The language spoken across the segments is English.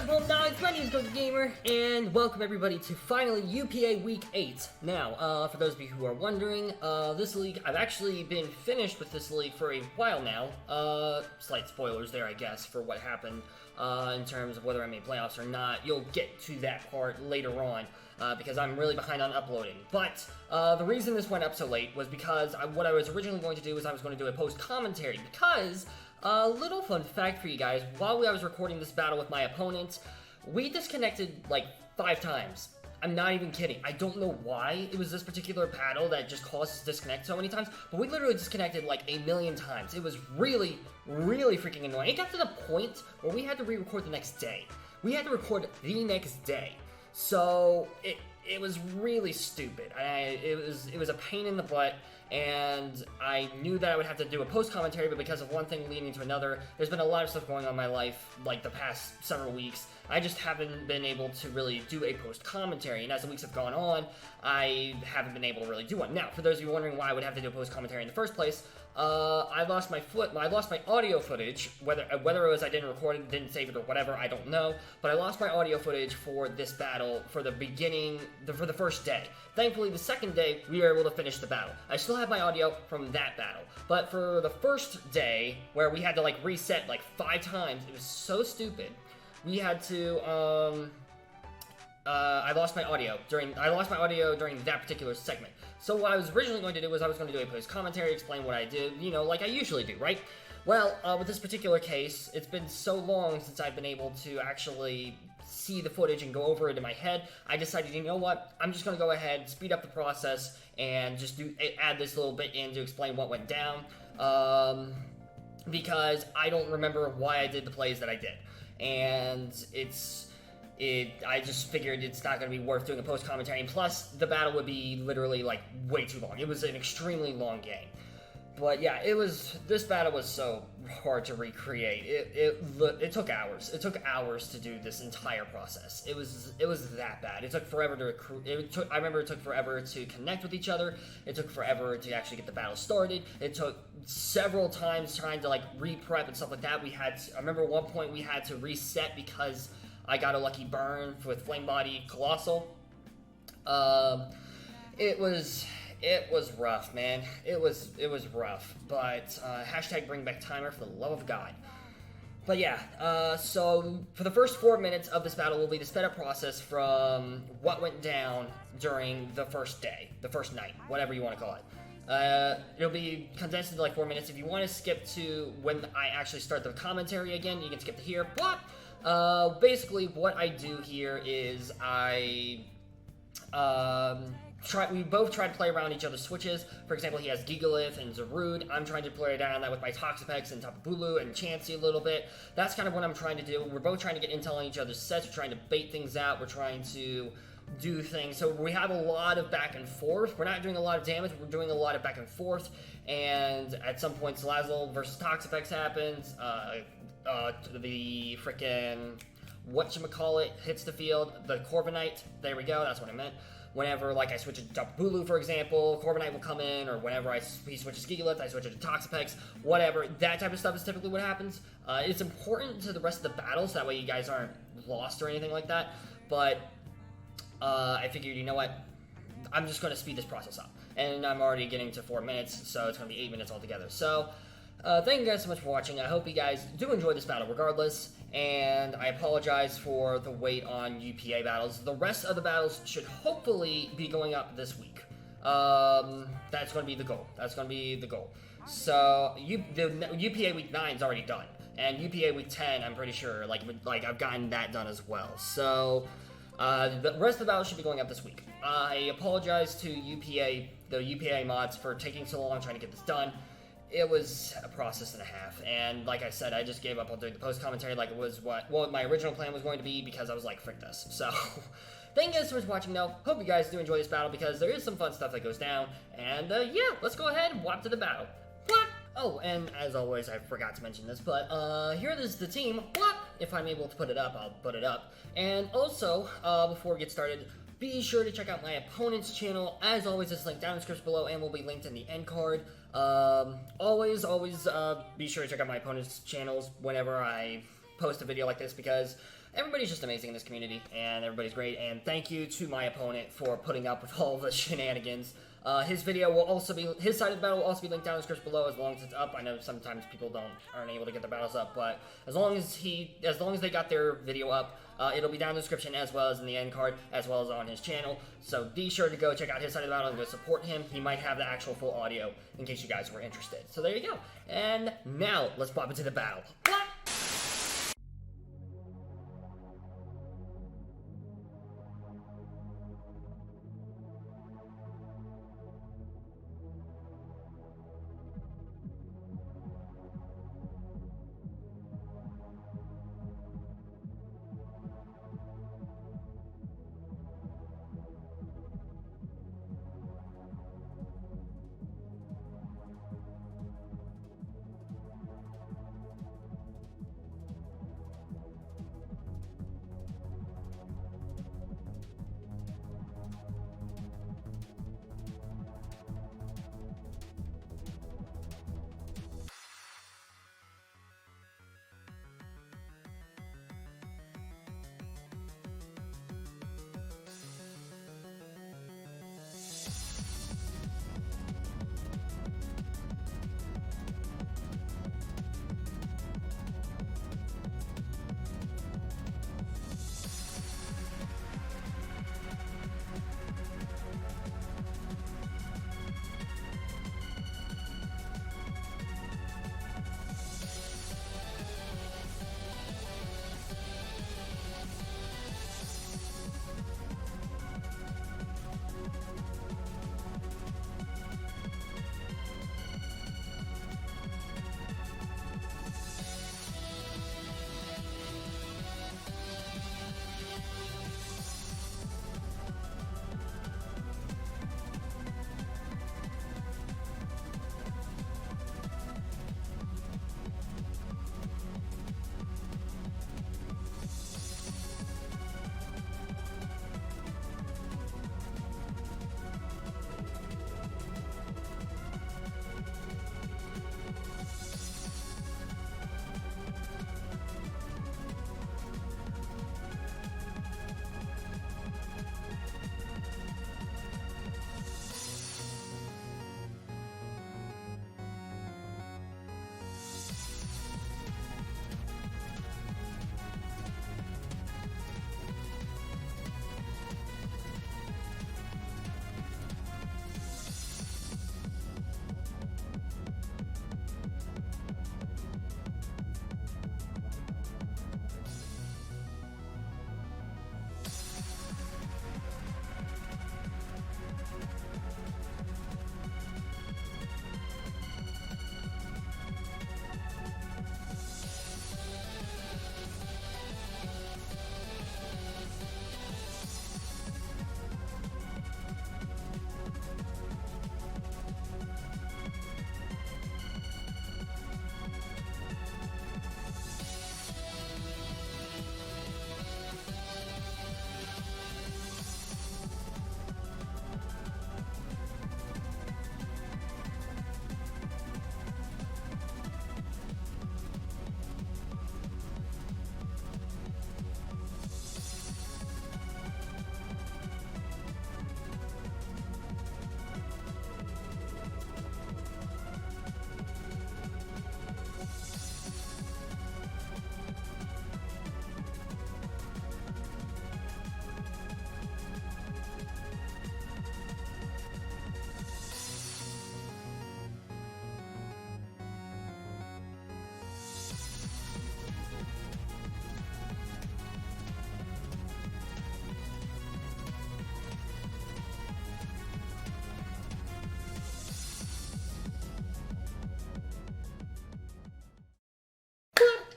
up, Homedawgs? My name is Gokey Gamer, and welcome everybody to finally UPA Week 8. Now, for those of you who are wondering, this league, I've actually been finished with this league for a while now. Slight spoilers there, I guess, for what happened in terms of whether I made playoffs or not. You'll get to that part later on. Because I'm really behind on uploading. But the reason this went up so late was because what I was originally going to do was I was going to do a post-commentary. Because, little fun fact for you guys, while I was recording this battle with my opponent, we disconnected like 5 times. I'm not even kidding. I don't know why it was this particular battle that just caused us to disconnect so many times, but we literally disconnected like a million times. It was really, really freaking annoying. It got to the point where we had to re-record the next day. We had to record the next day. So it was really stupid. It was a pain in the butt, and I knew that I would have to do a post commentary, but because of one thing leading to another, there's been a lot of stuff going on in my life, like the past several weeks. I just haven't been able to really do a post commentary, and as the weeks have gone on, I haven't been able to really do one. Now, for those of you wondering why I would have to do a post commentary in the first place, I lost my audio footage, whether it was I didn't record it, didn't save it, or whatever, I don't know, but I lost my audio footage for this battle for the first day. Thankfully, the second day, we were able to finish the battle. I still have my audio from that battle, but for the first day, where we had to like reset like 5 times, it was so stupid. We had to, I lost my audio during that particular segment. So what I was originally going to do was I was going to do a post commentary, explain what I did, you know, like I usually do, right? Well, with this particular case, it's been so long since I've been able to actually see the footage and go over it in my head. I decided, you know what, I'm just going to go ahead, speed up the process, and just add this little bit in to explain what went down, because I don't remember why I did the plays that I did. And I just figured it's not going to be worth doing a post-commentary, and plus, the battle would be literally, like, way too long. It was an extremely long game. But yeah, this battle was so hard to recreate. It took hours. It took hours to do this entire process. It was that bad. It took forever to I remember it took forever to connect with each other. It took forever to actually get the battle started. It took several times trying to like re-prep and stuff like that. I remember at one point we had to reset because I got a lucky burn with Flame Body Colossal. It was rough, man. It was rough, but hashtag bring back timer for the love of God. But yeah, so for the first 4 minutes of this battle will be the sped up process from what went down during the first day, the first night, whatever you want to call it. It'll be condensed into like 4 minutes. If you want to skip to when I actually start the commentary again, you can skip to here. But basically what I do here is we both try to play around each other's switches. For example, he has Gigalith and Zarude. I'm trying to play around that with my Toxapex and Tapu Bulu and Chansey a little bit. That's kind of what I'm trying to do. We're both trying to get intel on each other's sets. We're trying to bait things out. We're trying to do things. So we have a lot of back and forth. We're not doing a lot of damage. We're doing a lot of back and forth. And at some point, Salazzle versus Toxapex happens. The frickin' whatchamacallit hits the field. The Corviknight. There we go. That's what I meant. Whenever, like, I switch it to Tapu Bulu, for example, Corviknight will come in, or whenever he switches Gigalith, I switch it to Toxapex, whatever. That type of stuff is typically what happens. It's important to the rest of the battles, that way you guys aren't lost or anything like that, but I figured, you know what, I'm just going to speed this process up. And I'm already getting to 4 minutes, so it's going to be 8 minutes altogether. So, thank you guys so much for watching. I hope you guys do enjoy this battle regardless, and I apologize for the wait on UPA battles. The rest of the battles should hopefully be going up this week. That's going to be the goal. So, the UPA Week 9 is already done, and UPA Week 10, I'm pretty sure, like I've gotten that done as well. So, the rest of the battles should be going up this week. I apologize to the UPA mods for taking so long trying to get this done. It was a process and a half, and like I said, I just gave up on doing the post-commentary like it was what my original plan was going to be, because I was like, frick this. So, thank you guys so much for watching, though. Hope you guys do enjoy this battle, because there is some fun stuff that goes down, and yeah, let's go ahead and whop to the battle. What? Oh, and as always, I forgot to mention this, but here is the team. What? If I'm able to put it up, I'll put it up. And also, before we get started, be sure to check out my opponent's channel. As always, it's linked down in the description below and will be linked in the end card. Always be sure to check out my opponent's channels whenever I post a video like this because everybody's just amazing in this community, and everybody's great, and thank you to my opponent for putting up with all the shenanigans. His video will also be, his side of the battle will also be linked down in the description below as long as it's up. I know sometimes people aren't able to get the battles up, but as long as they got their video up, it'll be down in the description as well as in the end card, as well as on his channel. So be sure to go check out his side of the battle and go support him. He might have the actual full audio in case you guys were interested. So there you go. And now let's pop into the battle. What?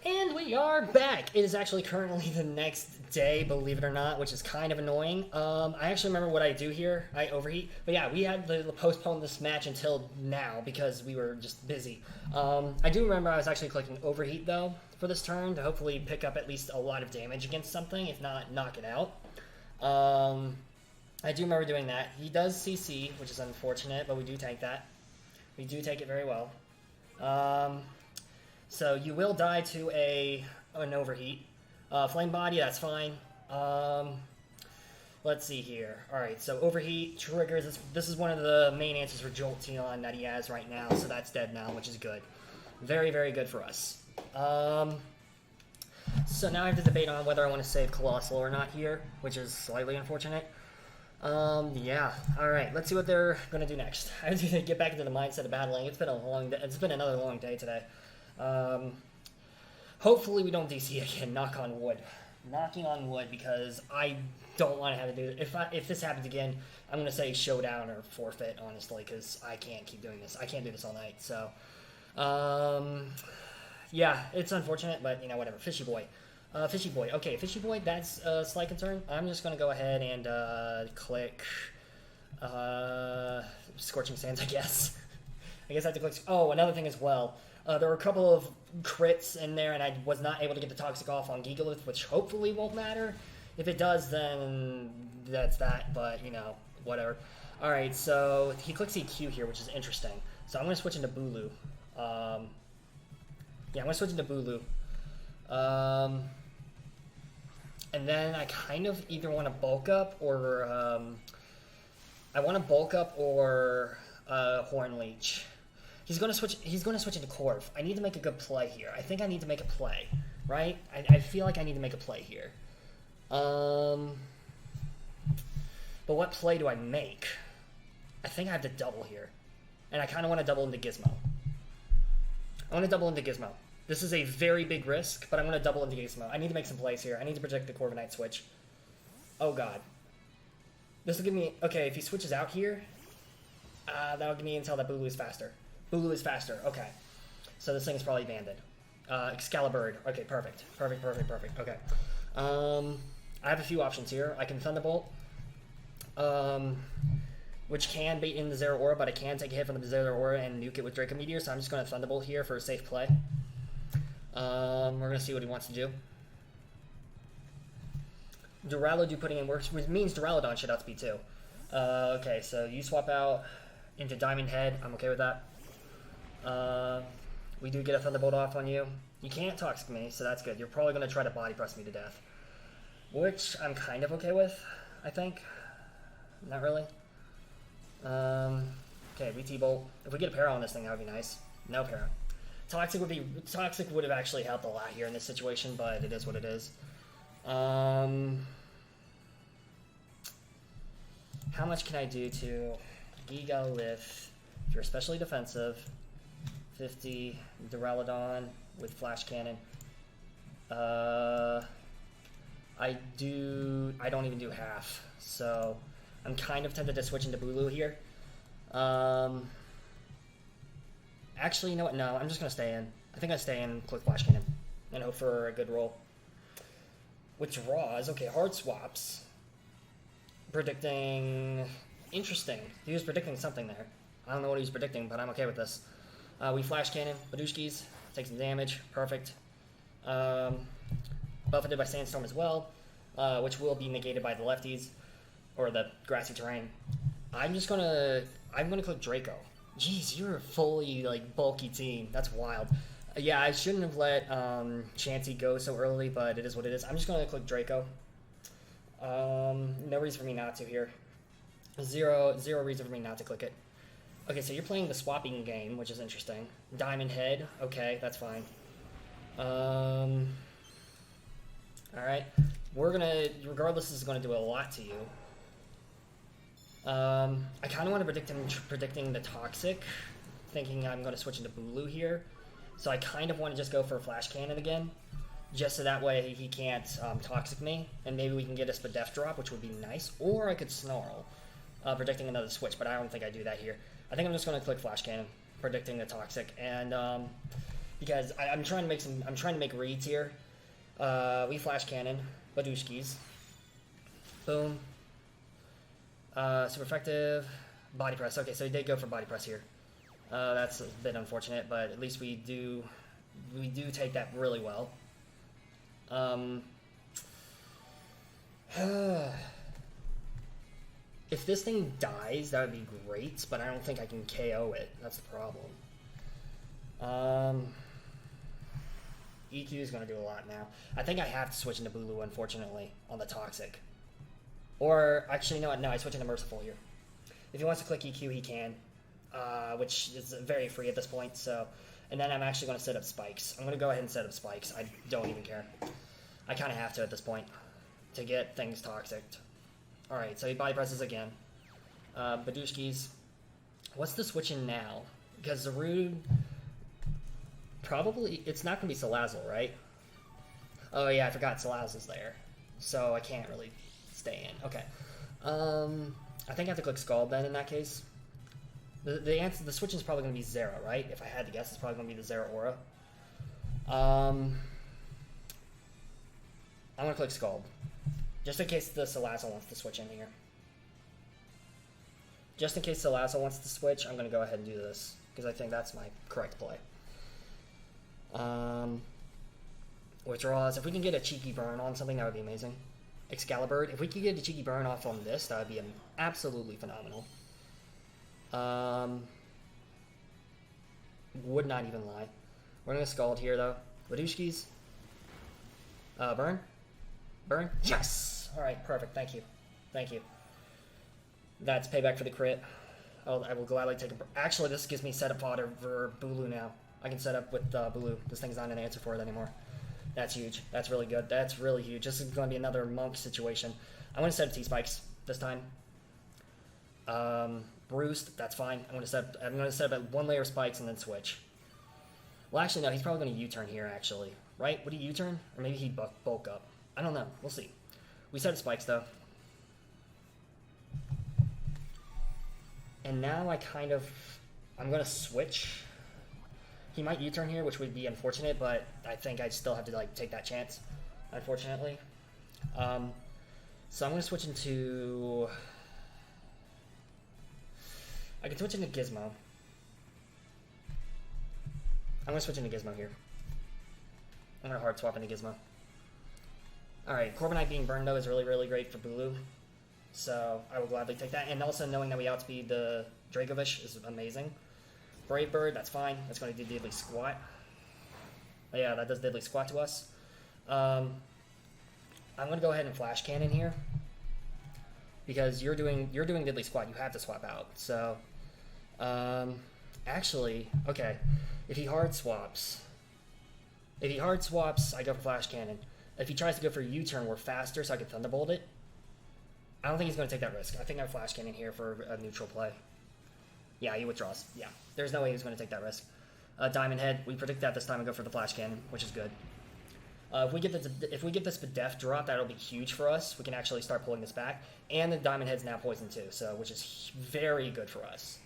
And we are back! It is actually currently the next day, believe it or not, which is kind of annoying. I actually remember what I do here. I overheat. But yeah, we had to postpone this match until now because we were just busy. I do remember I was actually clicking overheat, though, for this turn to hopefully pick up at least a lot of damage against something, if not knock it out. I do remember doing that. He does CC, which is unfortunate, but we do tank that. We do take it very well. So you will die to a an overheat. Flame body, that's fine. Let's see here. Alright, so overheat triggers. This is one of the main answers for Jolteon that he has right now, so that's dead now, which is good. Very, very good for us. So now I have to debate on whether I want to save Colossal or not here, which is slightly unfortunate. Yeah. Alright, let's see what they're going to do next. I have to get back into the mindset of battling. It's been a long day. It's been another long day today. Hopefully we don't DC again, knock on wood. Knocking on wood, because I don't want to have to do it. If this happens again, I'm going to say showdown or forfeit, honestly, because I can't keep doing this. I can't do this all night, so... yeah, it's unfortunate, but, you know, whatever. Fishy Boy. Fishy Boy. Okay, Fishy Boy, that's a slight concern. I'm just going to go ahead and click Scorching Sands, I guess. I guess I have to click... Oh, another thing as well. There were a couple of crits in there, and I was not able to get the Toxic off on Gigalith, which hopefully won't matter. If it does, then that's that, but, you know, whatever. Alright, so he clicks EQ here, which is interesting. So I'm going to switch into Bulu. Yeah, I'm going to switch into Bulu. And then I kind of either want to bulk up or... I want to bulk up or Horn Leech. He's going to switch into Corv. I need to make a good play here. I think I need to make a play, right? I feel like I need to make a play here. But what play do I make? I think I have to double here. And I kind of want to double into Gizmo. I want to double into Gizmo. This is a very big risk, but I'm going to double into Gizmo. I need to make some plays here. I need to project the Corviknight switch. Oh, God. This will give me... Okay, if he switches out here, that'll give me intel that Bulu is faster. Bulu is faster. Okay. So this thing is probably banded. Excalibur. Okay, perfect. Perfect. Okay. I have a few options here. I can Thunderbolt, which can bait in the Zero Aura, but I can take a hit from the Zero Aura and nuke it with Draco Meteor, so I'm just going to Thunderbolt here for a safe play. We're going to see what he wants to do. Duraludon putting in works, which means Duraludon should outspeed too. Okay, so you swap out into Diamond Head. I'm okay with that. We do get a Thunderbolt off on you. You can't Toxic me, so that's good. You're probably going to try to Body Press me to death, which I'm kind of okay with, I think. Not really. Okay, we T-Bolt. If we get a Para on this thing, that would be nice. No Para. Toxic would have actually helped a lot here in this situation, but it is what it is. How much can I do to Gigalith if you're especially defensive? 50 Duraludon with Flash Cannon. I don't even do half, so I'm kind of tempted to switch into Bulu here. Actually, you know what? No, I'm just gonna stay in. I think I stay in, click Flash Cannon, and hope for a good roll. Withdraws. Okay, hard swaps. Predicting. Interesting. He was predicting something there. I don't know what he was predicting, but I'm okay with this. We Flash Cannon, Badushkis, take some damage, perfect. Buffeted by Sandstorm as well, which will be negated by the lefties, or the grassy terrain. I'm gonna click Draco. Jeez, you're a fully, like, bulky team. That's wild. Yeah, I shouldn't have let Chansey go so early, but it is what it is. I'm just gonna click Draco. No reason for me not to here. Zero reason for me not to click it. Okay, so you're playing the swapping game, which is interesting. Diamond Head, okay, that's fine. Alright. We're gonna, regardless, this is gonna do a lot to you. I kinda wanna predicting the Toxic, thinking I'm gonna switch into Bulu here. So I kind of wanna just go for a Flash Cannon again. Just so that way he can't Toxic me, and maybe we can get a Spadef drop, which would be nice. Or I could Snarl, predicting another switch, but I don't think I do that here. I think I'm just going to click Flash Cannon, predicting the Toxic, and because I'm trying to make reads here. We Flash Cannon, Badushkis, boom, super effective, Body Press. Okay, so he did go for Body Press here. That's a bit unfortunate, but at least we do take that really well. If this thing dies, that would be great, but I don't think I can KO it. That's the problem. EQ is going to do a lot now. I think I have to switch into Bulu, unfortunately, on the Toxic. Or, actually, no, I switch into Merciful here. If he wants to click EQ, he can, which is very free at this point, so... And then I'm actually going to set up spikes. I'm going to go ahead and set up spikes. I don't even care. I kind of have to at this point to get things toxic. Alright, so he body presses again. Badushkis. What's the switch in now? Because Zarude... Probably... It's not going to be Salazzle, right? Oh yeah, I forgot Salazzle's there. So I can't really stay in. Okay. I think I have to click Scald then in that case. The answer, the switch is probably going to be Zera, right? If I had to guess, it's probably going to be the Zera Aura. I'm going to click Scald. Just in case the Salazzle wants to switch in here. Just in case Salazzle wants to switch, I'm going to go ahead and do this. Because I think that's my correct play. Withdraws. If we can get a cheeky burn on something, that would be amazing. Excalibur. If we could get a cheeky burn off on this, that would be absolutely phenomenal. Would not even lie. We're gonna Scald here though. Wadushkis. Burn? Burn? Yes! Alright, perfect. Thank you. Thank you. That's payback for the crit. Oh, I will gladly take a... Actually, this gives me setup fodder for Bulu now. I can set up with Bulu. This thing's not an answer for it anymore. That's huge. That's really good. That's really huge. This is going to be another Monk situation. I'm going to set up T-Spikes this time. Bruised, that's fine. I'm going to set up 1 layer of spikes and then switch. Well, actually, no. He's probably going to U-turn here, actually. Right? Would he U-turn? Or maybe he'd bulk up. I don't know. We'll see. We set up spikes, though. And now I'm going to switch. He might U-turn here, which would be unfortunate, but I think I'd still have to take that chance, unfortunately. So I'm going to switch into... I can switch into Gizmo. I'm going to switch into Gizmo here. I'm going to hard swap into Gizmo. Alright, Corviknight being burned, though, is really, really great for Bulu. So I will gladly take that. And also knowing that we outspeed the Dracovish is amazing. Brave Bird, that's fine. That's going to do Diddly Squat. Oh, yeah, that does Diddly Squat to us. I'm going to go ahead and Flash Cannon here. Because you're doing Diddly Squat, you have to swap out. So, actually, okay. If he hard swaps, I go for Flash Cannon. If he tries to go for U-turn, we're faster, so I can Thunderbolt it. I don't think he's going to take that risk. I think I Flash Cannon here for a neutral play. Yeah, he withdraws. Yeah, there's no way he's going to take that risk. Diamond Head, we predict that this time and go for the Flash Cannon, which is good. If we get this Def drop, that'll be huge for us. We can actually start pulling this back. And the Diamond Head's now poisoned too, so which is very good for us.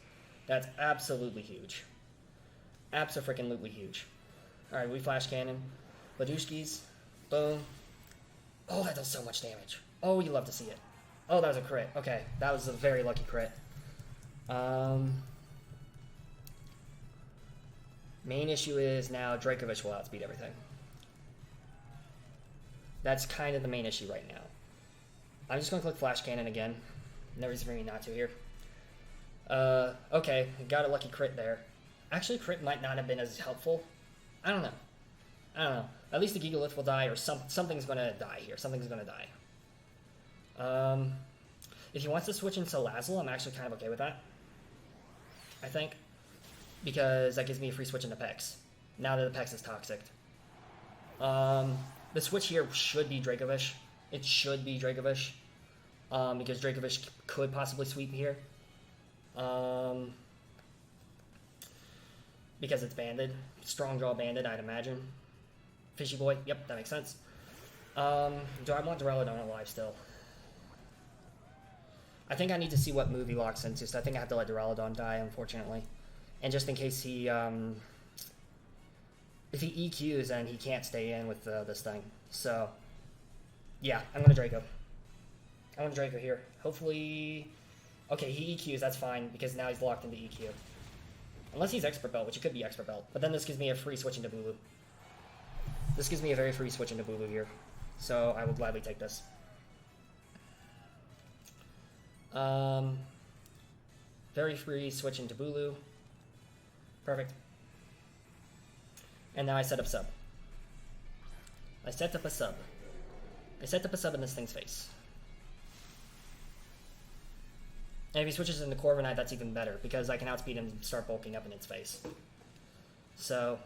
That's absolutely huge. Abso-freaking-lutely huge. Alright, we Flash Cannon. Badushkis. Boom. Oh, that does so much damage. Oh, you love to see it. Oh, that was a crit. Okay, that was a very lucky crit. Main issue is now Dracovish will outspeed everything. That's kind of the main issue right now. I'm just going to click Flash Cannon again. No reason for me not to here. Okay, got a lucky crit there. Actually, crit might not have been as helpful. I don't know. At least the Gigalith will die, or something's going to die here. Something's going to die. If he wants to switch into Salazzle, I'm actually kind of okay with that. I think. Because that gives me a free switch into Pex. Now that the Pex is toxic. The switch here should be Dracovish. It should be Dracovish. Because Dracovish could possibly sweep here. Because it's banded. Strong draw banded, I'd imagine. Fishy Boy, yep, that makes sense. Do I want Duraludon alive still? I think I need to see what move he locks into, so I think I have to let Duraludon die, unfortunately. And just in case he, if he EQs, then he can't stay in with this thing. So, yeah, I'm going to Draco. I'm going to Draco here. Hopefully... Okay, he EQs, that's fine, because now he's locked into EQ. Unless he's Expert Belt, which it could be Expert Belt. But then this gives me a free switch into Bulu. This gives me a very free switch into Bulu here. So, I will gladly take this. Very free switch into Bulu. Perfect. And now I set up sub. I set up a sub. I set up a sub in this thing's face. And if he switches into Corviknight, that's even better, because I can outspeed him and start bulking up in its face. So,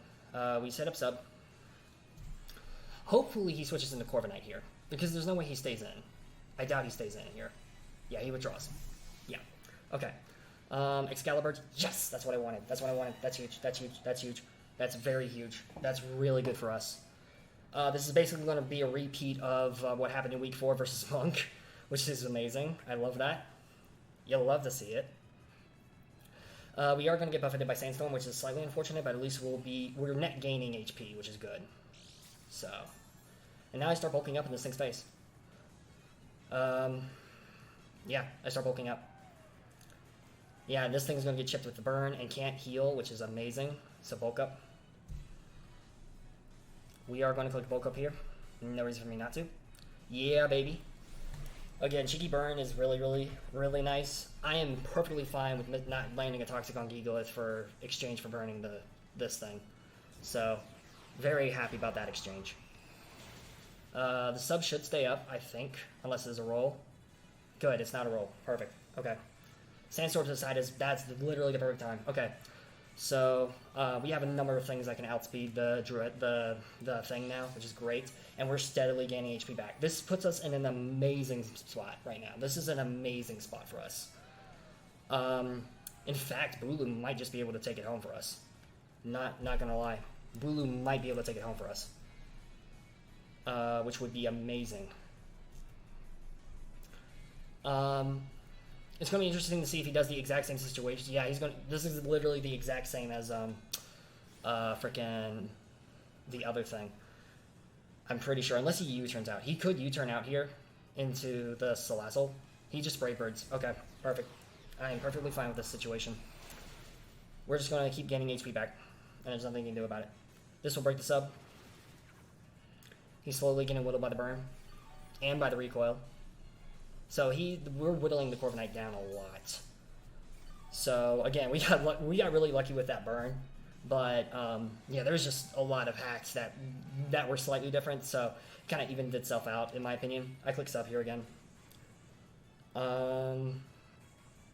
we set up sub. Hopefully he switches into Corviknight here, because there's no way he stays in. I doubt he stays in here. Yeah, he withdraws. Yeah. Okay. Excalibur. Yes! That's what I wanted. That's what I wanted. That's huge. That's huge. That's huge. That's very huge. That's really good for us. This is basically going to be a repeat of what happened in Week 4 versus Monk, which is amazing. I love that. You'll love to see it. We are going to get buffeted by Sandstorm, which is slightly unfortunate, but at least we're net gaining HP, which is good. So, and now I start bulking up in this thing's face. Yeah, I start bulking up. Yeah, this thing's going to get chipped with the burn and can't heal, which is amazing. So bulk up. We are going to click bulk up here. No reason for me not to. Yeah, baby. Again, Cheeky Burn is really, really, really nice. I am perfectly fine with not landing a Toxic on Gigalith for exchange for burning this thing. So, very happy about that exchange. The sub should stay up, I think, unless there's a roll. Good, it's not a roll. Perfect. Okay. Sandstorm to the side that's literally the perfect time. Okay. So, we have a number of things that can outspeed the thing now, which is great. And we're steadily gaining HP back. This puts us in an amazing spot right now. This is an amazing spot for us. In fact, Bulu might just be able to take it home for us. Not gonna lie. Bulu might be able to take it home for us. Which would be amazing. It's going to be interesting to see if he does the exact same situation. Yeah, this is literally the exact same as, frickin' the other thing. I'm pretty sure, unless he U-turns out. He could U-turn out here into the Salazzle. He just Brave Birds. Okay, perfect. I am perfectly fine with this situation. We're just going to keep gaining HP back, and there's nothing you can do about it. This will break the sub. He's slowly getting whittled by the burn, and by the recoil. So we're whittling the Corviknight down a lot. So again, we got really lucky with that burn, but yeah, there's just a lot of hacks that were slightly different. So kind of evened itself out in my opinion. I click sub here again.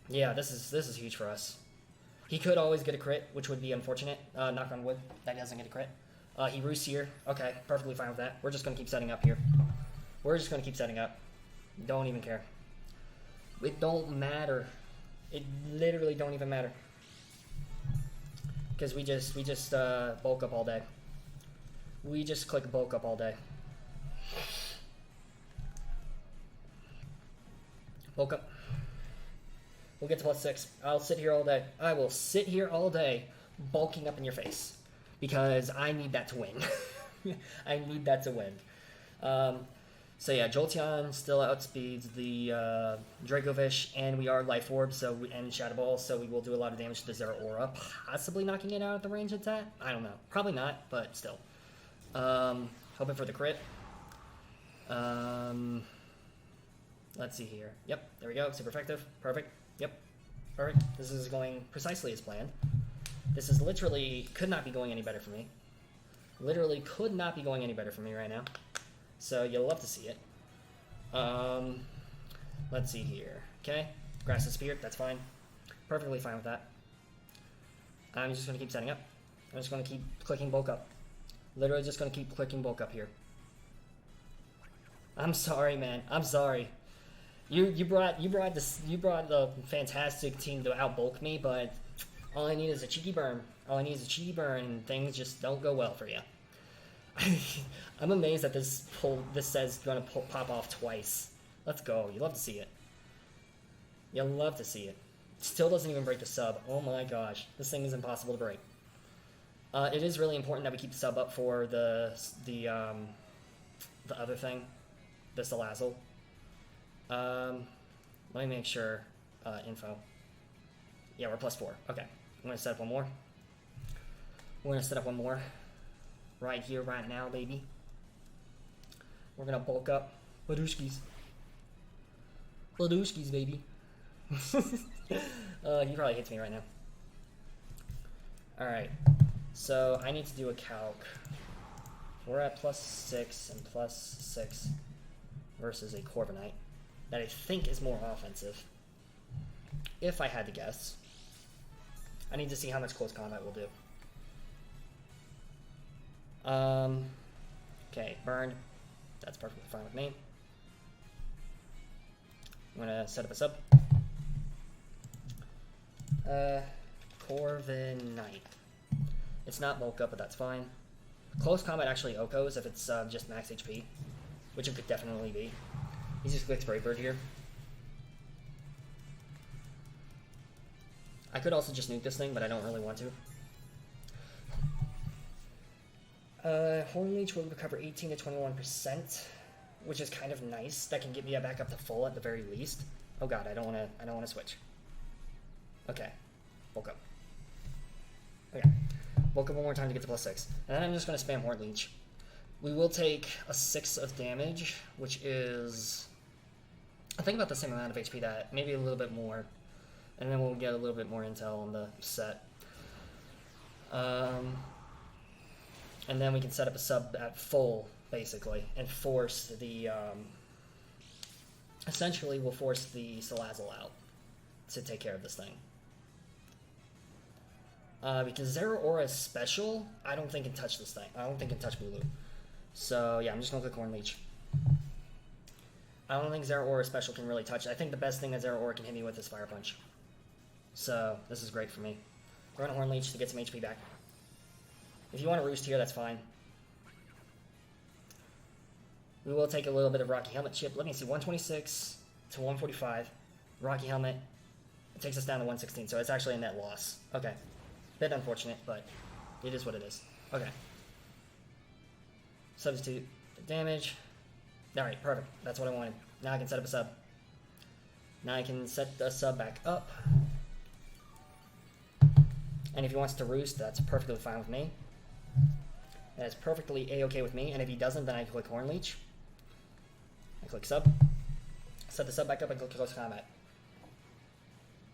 Yeah, this is huge for us. He could always get a crit, which would be unfortunate. Knock on wood, that he doesn't get a crit. He roosts here. Okay, perfectly fine with that. We're just gonna keep setting up here. We're just gonna keep setting up. Don't even care. It don't matter. It literally don't even matter. Because we just bulk up all day. We just click bulk up all day. Bulk up. We'll get to +6. I'll sit here all day. I will sit here all day bulking up in your face. Because I need that to win. I need that to win. So yeah, Jolteon still outspeeds the Dracovish, and we are Life Orb, and Shadow Ball, so we will do a lot of damage to the Zeraora, possibly knocking it out at the range it's at? I don't know. Probably not, but still. Hoping for the crit. Let's see here. Yep, there we go. Super effective. Perfect. Yep. Perfect. This is going precisely as planned. This is literally could not be going any better for me. Literally could not be going any better for me right now. So you'll love to see it. Let's see here. Okay, Grass and Spirit, that's fine. Perfectly fine with that. I'm just going to keep setting up. I'm just going to keep clicking bulk up. Literally just going to keep clicking bulk up here. I'm sorry, man. I'm sorry. You brought a fantastic team to outbulk me, but all I need is a cheeky burn. All I need is a cheeky burn, and things just don't go well for you. I'm amazed that this says going to pop off twice. Let's go. You love to see it. You'll love to see it. Still doesn't even break the sub. Oh my gosh. This thing is impossible to break. It is really important that we keep the sub up for the other thing. The Salazzle. Let me make sure. Info. Yeah, we're +4. Okay. I'm going to set up one more. We're going to set up one more. Right here, right now, baby. We're gonna bulk up. Whadduskis. Whadduskis, baby. He probably hates me right now. Alright. So, I need to do a calc We're at +6 and +6 versus a Corviknight that I think is more offensive. If I had to guess. I need to see how much close combat will do. Okay, burned. That's perfectly fine with me. I'm gonna set up a sub. Corviknight. It's not bulk up, but that's fine. Close combat actually OHKOs if it's just max HP, which it could definitely be. He just clicks Brave Bird here. I could also just nuke this thing, but I don't really want to. Horn Leech will recover 18 to 21%, which is kind of nice. That can get me back up to full at the very least. Oh god, I don't want to switch. Okay, bulk up. Okay, bulk up one more time to get to +6, and then I'm just going to spam Horn Leech. We will take a 6 of damage, which is I think about the same amount of HP, that maybe a little bit more. And then we'll get a little bit more intel on the set. And then we can set up a sub at full, basically, and force the, essentially we'll force the Salazzle out to take care of this thing. Because Zero Aura is special, I don't think it can touch this thing. I don't think it can touch Bulu. So yeah, I'm just gonna click Horn Leech. I don't think Zero Aura special can really touch it. I think the best thing that Zero Aura can hit me with is Fire Punch. So, this is great for me. We're on a Horn Leech to get some HP back. If you want to roost here, that's fine. We will take a little bit of Rocky Helmet chip. Let me see, 126 to 145. Rocky Helmet. It takes us down to 116, so it's actually a net loss. Okay. Bit unfortunate, but it is what it is. Okay. Substitute the damage. Alright, perfect. That's what I wanted. Now I can set up a sub. Now I can set the sub back up. And if he wants to roost, that's perfectly fine with me. That is perfectly A-okay with me. And if he doesn't, then I click Horn Leech. I click sub. Set the sub back up and click close combat.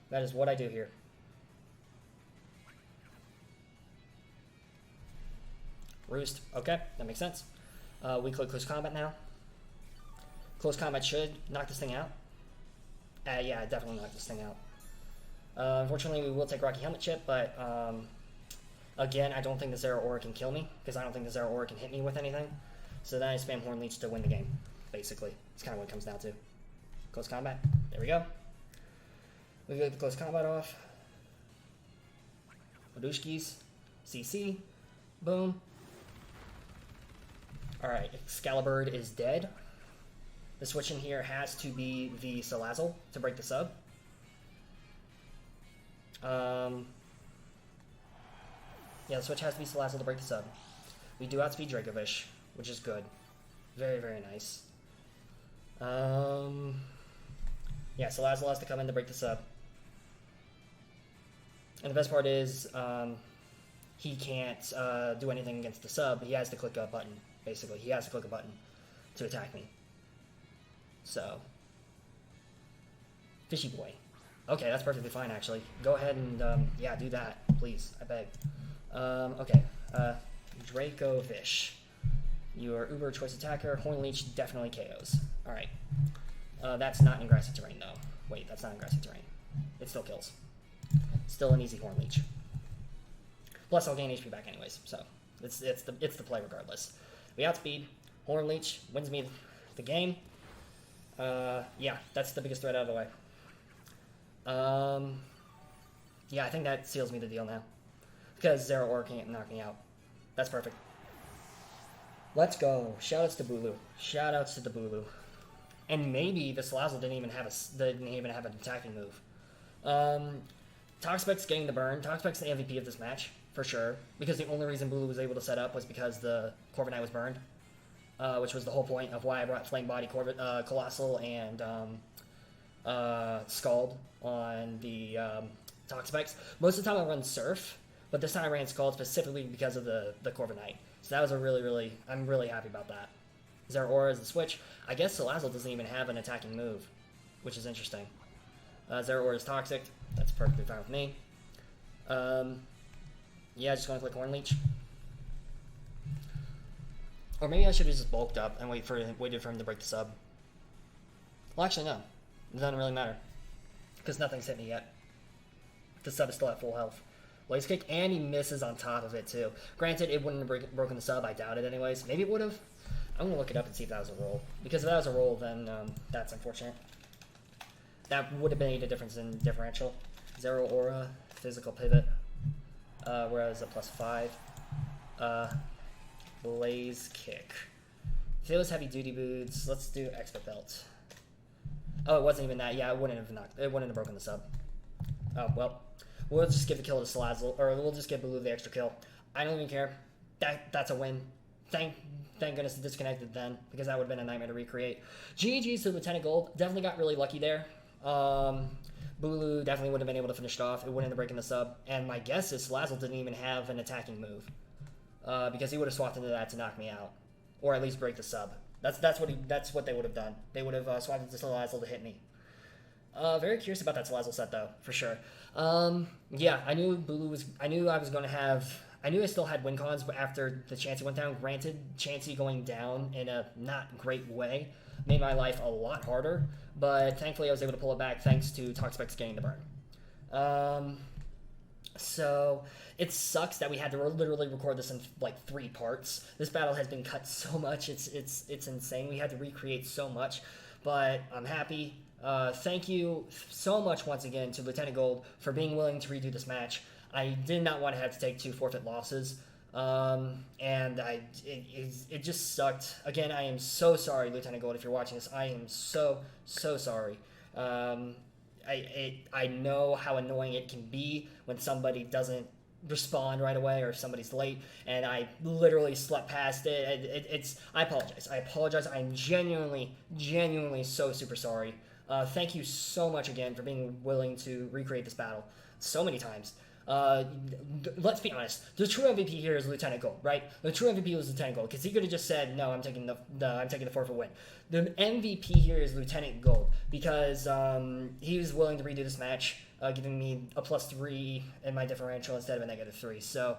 That is what I do here. Roost. Okay, that makes sense. We click close combat now. Close combat should knock this thing out. Yeah, definitely knock this thing out. Unfortunately, we will take Rocky Helmet Chip, but again, I don't think the Zero Aura can kill me, because I don't think the Zero Aura can hit me with anything. So then I spam Horn Leech to win the game, basically. It's kind of what it comes down to. Close combat. There we go. We get the close combat off. Whaddup, CC. Boom. Alright, Excalibur is dead. The switch in here has to be the Salazzle to break the sub. Yeah, the switch has to be Salazzle to break the sub. We do outspeed Dracovish, which is good. Very, very nice. Yeah, Salazzle has to come in to break the sub. And the best part is, he can't do anything against the sub. He has to click a button, basically. He has to click a button to attack me. So, Fishy Boy. Okay, that's perfectly fine, actually. Go ahead and, yeah, do that, please. I beg. Okay. Dracovish. Your Uber choice attacker. Horn Leech definitely KOs. Alright. That's not in grassy terrain, though. Wait, that's not in grassy terrain. It still kills. Still an easy Horn Leech. Plus, I'll gain HP back anyways, so it's the play regardless. We outspeed. Horn Leech wins me the game. Yeah, that's the biggest threat out of the way. Yeah, I think that seals me the deal now. Because Zero Aura can't knock me out. That's perfect. Let's go. Shoutouts to Bulu. Shoutouts to the Bulu. And maybe the Salazzle didn't even have an attacking move. Toxpec's getting the burn. Toxpec's the MVP of this match, for sure. Because the only reason Bulu was able to set up was because the Corviknight was burned. Which was the whole point of why I brought Flame Body, Colossal, and Scald on the Toxpecs. Most of the time I run Surf, but this time I ran Scald specifically because of the Corviknight. So that was a really, I'm really happy about that. Zero Aura is the switch. I guess Salazzle doesn't even have an attacking move, which is interesting. Zero Aura is Toxic. That's perfectly fine with me. Yeah, just going to click Horn Leech. Or maybe I should have just bulked up and waited for him to break the sub. Well, actually, no. It doesn't really matter. Because nothing's hit me yet. The sub is still at full health. Lace kick, and he misses on top of it, too. Granted, it wouldn't have broken the sub. I doubt it anyways. Maybe it would have. I'm going to look it up and see if that was a roll. Because if that was a roll, then that's unfortunate. That would have made a difference in differential. 0 aura, physical pivot. Whereas a +5. Blaze kick. If it was heavy duty boots, let's do expert belt. Oh, it wasn't even that. Yeah, it wouldn't have broken the sub. Oh, well. We'll just give the kill to Salazzle, or we'll just give Bulu the extra kill. I don't even care. That's a win. Thank goodness it disconnected then, because that would have been a nightmare to recreate. GG's to Lieutenant Gold. Definitely got really lucky there. Bulu definitely would have been able to finish it off. It wouldn't have broken the sub. And my guess is Salazzle didn't even have an attacking move. Because he would have swapped into that to knock me out. Or at least break the sub. That's what they would have done. They would have swapped into Salazzle to hit me. Very curious about that Salazzle set though, for sure. Yeah, I knew I still had win cons, but after the Chansey went down, granted, Chansey going down in a not great way made my life a lot harder, but thankfully I was able to pull it back thanks to Toxpex getting the burn. So it sucks that we had to literally record this in like 3 parts. This battle has been cut so much, it's insane. We had to recreate so much, but I'm happy. Thank you so much once again to Lieutenant Gold for being willing to redo this match. I did not want to have to take 2 forfeit losses, and it just sucked. Again, I am so sorry, Lieutenant Gold, if you're watching this. I am so sorry. I know how annoying it can be when somebody doesn't respond right away or if somebody's late, and I literally slept past it. I apologize. I'm genuinely so super sorry. Thank you so much again for being willing to recreate this battle so many times. Let's be honest. The true MVP here is Lieutenant Gold, right? The true MVP was Lieutenant Gold, because he could have just said, "No, I'm taking the forfeit win." The MVP here is Lieutenant Gold, because he was willing to redo this match, giving me a +3 in my differential instead of a -3. So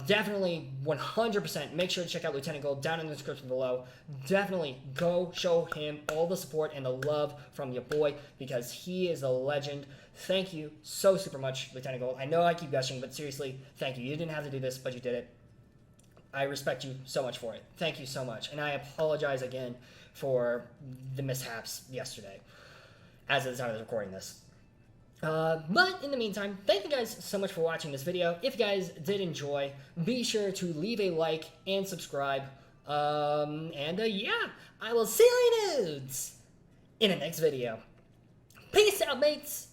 definitely 100% make sure to check out Lieutenant Gold down in the description below. Definitely go show him all the support and the love from your boy, because he is a legend. Thank you so super much, Lieutenant Gold. I know I keep gushing, but seriously, thank you. You didn't have to do this, but you did it. I respect you so much for it. Thank you so much. And I apologize again for the mishaps yesterday, as of the time I was recording this. But in the meantime, thank you guys so much for watching this video. If you guys did enjoy, be sure to leave a like and subscribe. Yeah, I will see you dudes in the next video. Peace out, mates!